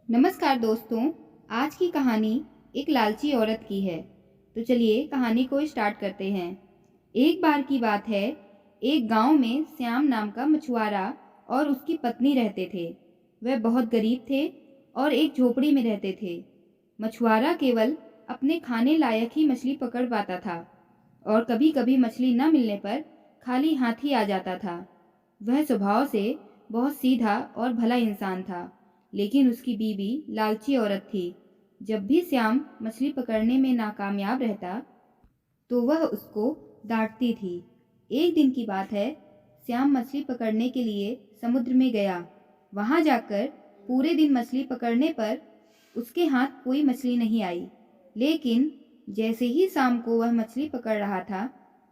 नमस्कार दोस्तों। आज की कहानी एक लालची औरत की है। तो चलिए कहानी को स्टार्ट करते हैं। एक बार की बात है, एक गांव में श्याम नाम का मछुआरा और उसकी पत्नी रहते थे। वह बहुत गरीब थे और एक झोपड़ी में रहते थे। मछुआरा केवल अपने खाने लायक ही मछली पकड़ पाता था और कभी कभी मछली न मिलने पर खाली हाथ ही आ जाता था। वह स्वभाव से बहुत सीधा और भला इंसान था, लेकिन उसकी बीवी लालची औरत थी। जब भी श्याम मछली पकड़ने में नाकामयाब रहता तो वह उसको डांटती थी। एक दिन की बात है, श्याम मछली पकड़ने के लिए समुद्र में गया। वहां जाकर पूरे दिन मछली पकड़ने पर उसके हाथ कोई मछली नहीं आई। लेकिन जैसे ही शाम को वह मछली पकड़ रहा था,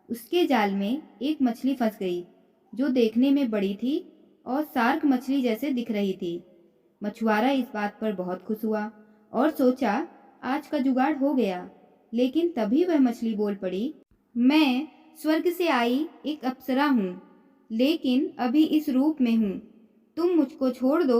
उसके जाल में एक मछली फंस गई, जो देखने में बड़ी थी और शार्क मछली जैसे दिख रही थी। मछुआरा इस बात पर बहुत खुश हुआ और सोचा आज का जुगाड़ हो गया। लेकिन तभी वह मछली बोल पड़ी, मैं स्वर्ग से आई एक अप्सरा हूँ, लेकिन अभी इस रूप में हूँ। तुम मुझको छोड़ दो,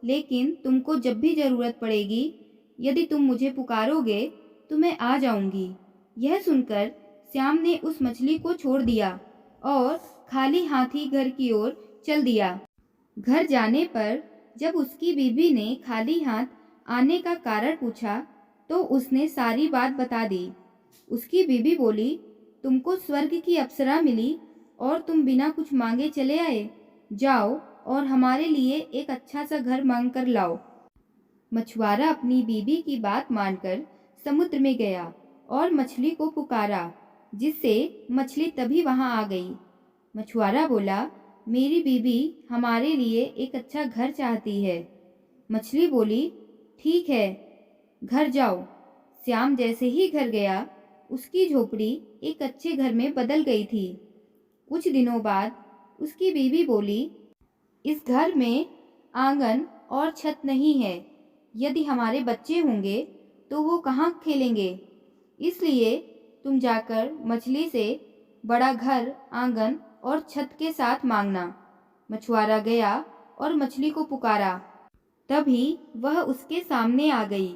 लेकिन तुमको जब भी जरूरत पड़ेगी, यदि तुम मुझे पुकारोगे तो मैं आ जाऊंगी। यह सुनकर श्याम ने उस मछली को छोड़ दिया और खाली हाथ ही घर की ओर चल दिया। घर जाने पर जब उसकी बीवी ने खाली हाथ आने का कारण पूछा तो उसने सारी बात बता दी। उसकी बीवी बोली, तुमको स्वर्ग की अप्सरा मिली और तुम बिना कुछ मांगे चले आए। जाओ और हमारे लिए एक अच्छा सा घर मांग कर लाओ। मछुआरा अपनी बीवी की बात मानकर समुद्र में गया और मछली को पुकारा, जिससे मछली तभी वहां आ गई। मछुआरा बोला, मेरी बीवी हमारे लिए एक अच्छा घर चाहती है। मछली बोली, ठीक है, घर जाओ। श्याम जैसे ही घर गया, उसकी झोपड़ी एक अच्छे घर में बदल गई थी। कुछ दिनों बाद उसकी बीवी बोली, इस घर में आंगन और छत नहीं है। यदि हमारे बच्चे होंगे तो वो कहाँ खेलेंगे? इसलिए तुम जाकर मछली से बड़ा घर, आंगन और छत के साथ मांगना। मछुआरा गया और मछली को पुकारा। तभी वह उसके सामने आ गई।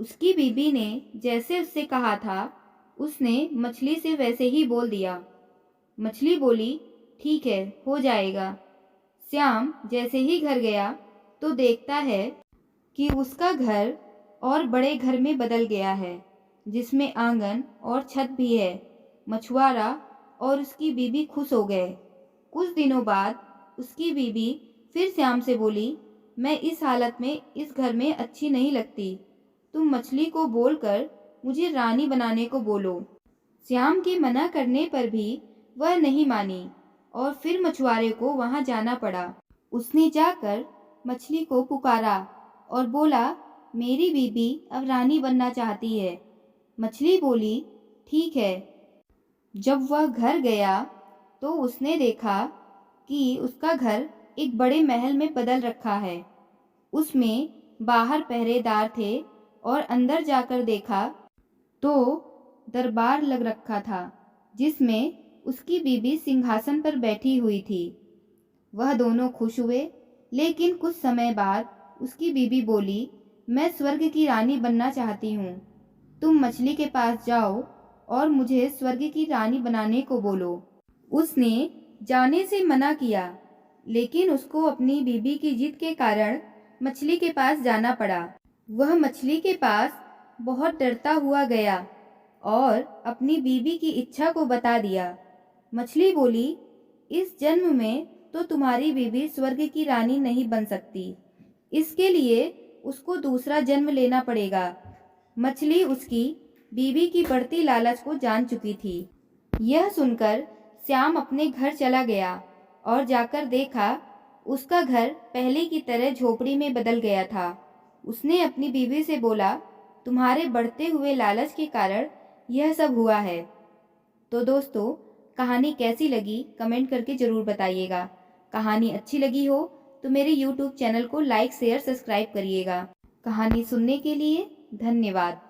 उसकी बीबी ने जैसे उससे कहा था, उसने मछली से वैसे ही बोल दिया। मछली बोली, ठीक है, हो जाएगा। श्याम जैसे ही घर गया तो देखता है कि उसका घर और बड़े घर में बदल गया है, जिसमें आंगन और छत भी है। मछुआरा और उसकी बीबी खुश हो गए। कुछ दिनों बाद उसकी बीबी फिर श्याम से बोली, मैं इस हालत में इस घर में अच्छी नहीं लगती। तुम मछली को बोलकर मुझे रानी बनाने को बोलो। श्याम के मना करने पर भी वह नहीं मानी और फिर मछुआरे को वहां जाना पड़ा। उसने जाकर मछली को पुकारा और बोला, मेरी बीबी अब रानी बनना चाहती है। मछली बोली, ठीक है। जब वह घर गया तो उसने देखा कि उसका घर एक बड़े महल में बदल रखा है। उसमें बाहर पहरेदार थे और अंदर जाकर देखा तो दरबार लग रखा था, जिसमें उसकी बीबी सिंहासन पर बैठी हुई थी। वह दोनों खुश हुए, लेकिन कुछ समय बाद उसकी बीबी बोली, मैं स्वर्ग की रानी बनना चाहती हूँ। तुम मछली के पास जाओ और मुझे स्वर्ग की रानी बनाने को बोलो। उसने जाने से मना किया, लेकिन उसको अपनी बीबी की जिद के कारण मछली के पास जाना पड़ा। वह मछली के पास बहुत डरता हुआ गया और अपनी बीबी की इच्छा को बता दिया। मछली बोली, इस जन्म में तो तुम्हारी बीबी स्वर्ग की रानी नहीं बन सकती। इसके लिए उसको दूसरा जन्म लेना पड़ेगा। मछली उसकी बीबी की बढ़ती लालच को जान चुकी थी। यह सुनकर श्याम अपने घर चला गया और जाकर देखा उसका घर पहले की तरह झोपड़ी में बदल गया था। उसने अपनी बीवी से बोला, तुम्हारे बढ़ते हुए लालच के कारण यह सब हुआ है। तो दोस्तों, कहानी कैसी लगी कमेंट करके ज़रूर बताइएगा। कहानी अच्छी लगी हो तो मेरे YouTube चैनल को लाइक, शेयर, सब्सक्राइब करिएगा। कहानी सुनने के लिए धन्यवाद।